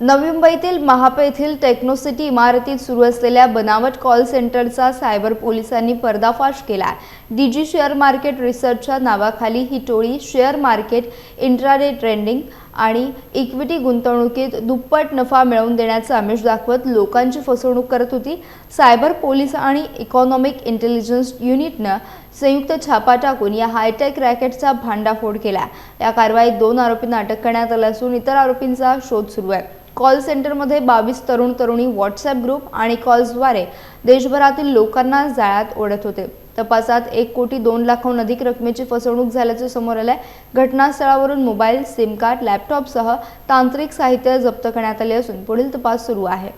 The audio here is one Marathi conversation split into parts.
नवी मुंबईतील महापे येथील टेक्नोसिटी इमारतीत सुरू असलेल्या बनावट कॉल सेंटरचा सायबर पोलिसांनी पर्दाफाश केला। डीजी शेअर मार्केट रिसर्चच्या नावाखाली ही टोळी शेअर मार्केट, इंट्राडे ट्रेडिंग आणि इक्विटी गुंतवणुकीत दुप्पट नफा मिळवून देण्याचा आमिष दाखवत लोकांची फसवणूक करत होती। सायबर पोलीस आणि इकॉनॉमिक इंटेलिजन्स युनिटने संयुक्त छापा टाकून या हायटेक रॅकेटचा भांडाफोड केला। या कारवाईत 2 आरोपींना अटक करण्यात आली असून इतर आरोपींचा शोध सुरू आहे। कॉल सेंटरमध्ये 22 तरुण-तरुणी व्हॉट्सॲप ग्रुप आणि कॉल्सद्वारे देशभरातील लोकांना जाळ्यात ओढत होते। तपासात 1 कोटी 2 लाखांहून अधिक रकमेची फसवणूक झाल्याचे समोर आले। घटनास्थळावरून मोबाईल, सिम कार्ड, लॅपटॉपसह तांत्रिक साहित्य जप्त करण्यात आले असून पुढील तपास सुरू आहे।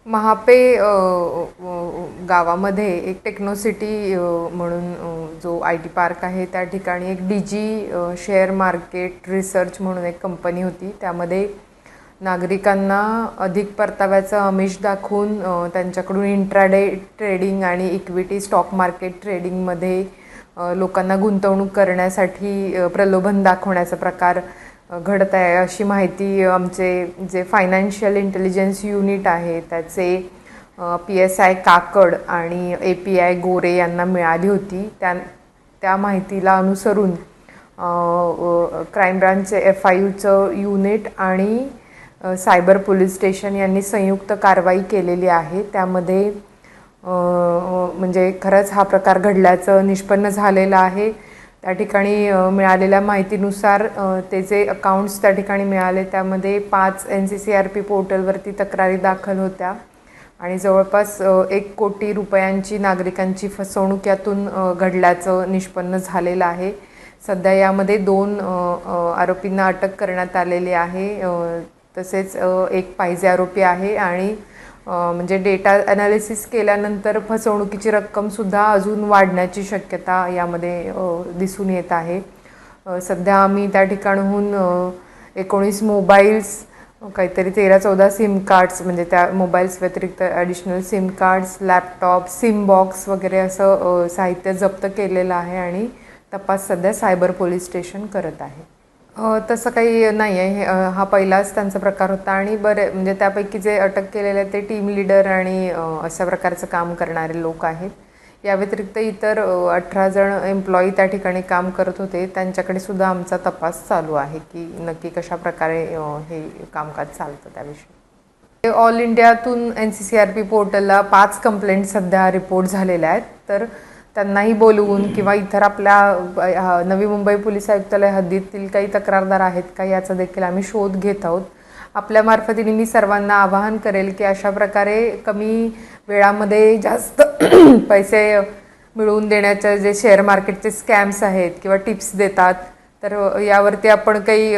महापे गावामध्ये एक टेक्नोसिटी म्हणून जो IT पार्क आहे त्या ठिकाणी एक डीजी शेअर मार्केट रिसर्च म्हणून एक कंपनी होती। त्यामध्ये नागरिकांना अधिक परताव्याचं आमिष दाखवून त्यांच्याकडून इंट्राडे ट्रेडिंग आणि इक्विटी स्टॉक मार्केट ट्रेडिंगमध्ये लोकांना गुंतवणूक करण्यासाठी प्रलोभन दाखवण्याचा प्रकार घडत आहे अशी माहिती आमचे जे फायनान्शियल इंटेलिजन्स युनिट आहे त्याचे PSI काकड आणि API गोरे यांना मिळाली होती। त्या माहितीला अनुसरून क्राईम ब्रांचचे FIUचं युनिट आणि सायबर पोलीस स्टेशन यांनी संयुक्त कारवाई केलेली आहे। त्यामध्ये म्हणजे खरंच हा प्रकार घडल्याचं निष्पन्न झालेलं आहे। त्या ठिकाणी मिळालेल्या माहितीनुसार त्याचे अकाउंट्स त्या ठिकाणी मिळाले। त्यामध्ये 5 NCCRP पोर्टलवरती तक्रारी दाखल होत्या आणि जवळपास 1 कोटी रुपयांची नागरिकांची फसवणूक यातून घडल्याचं निष्पन्न झालेलं आहे। सध्या यामध्ये 2 आरोपींना अटक करण्यात आलेली आहे। तसेच एक पाहिजे आरोपी आहे आणि म्हणजे डेटा ॲनालिसिस केल्यानंतर फसवणुकीची रक्कमसुद्धा अजून वाढण्याची शक्यता यामध्ये दिसून येत आहे। सध्या आम्ही त्या ठिकाणाहून 19 मोबाईल्स, काहीतरी 13-14 सिम कार्ड्स म्हणजे त्या मोबाईल्स व्यतिरिक्त additional SIM cards, laptop, SIM box वगैरे असं साहित्य जप्त केलेलं आहे आणि तपास सध्या सायबर पोलीस स्टेशन करत आहे। तसं काही नाही आहे, हा पहिलाच त्यांचा प्रकार होता आणि म्हणजे त्यापैकी जे अटक केलेले ते टीम लीडर आणि अशा प्रकारचं काम करणारे लोक आहेत। या व्यतिरिक्त इतर 18 जण एम्प्लॉई त्या ठिकाणी काम करत होते, त्यांच्याकडे सुद्धा आमचा तपास चालू आहे की नक्की कशा प्रकारे हे कामकाज चालतं त्याविषयी। ऑल इंडियातून NCCRP पोर्टलला 5 कंप्लेंट सध्या रिपोर्ट झालेल्या आहेत, तर त्यांनाही बोलवून किंवा इतर आपल्या नवी मुंबई पोलीस आयुक्तालय हद्दीतील काही तक्रारदार आहेत का याचा देखील आम्ही शोध घेत आहोत। आपल्या मार्फतीने मी सर्वांना आवाहन करेल की अशा प्रकारे कमी वेळामध्ये जास्त पैसे मिळवून देण्याचे जे शेअर मार्केटचे स्कॅम्स आहेत किंवा टिप्स देतात, तर यावरती आपण काही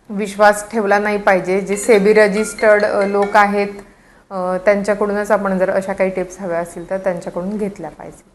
विश्वास ठेवला नाही पाहिजे। जे सेबी रजिस्टर्ड लोक आहेत त्यांच्याकडूनच आपण जर अशा काही टिप्स हव्या असतील तर त्यांच्याकडून घेतल्या पाहिजे।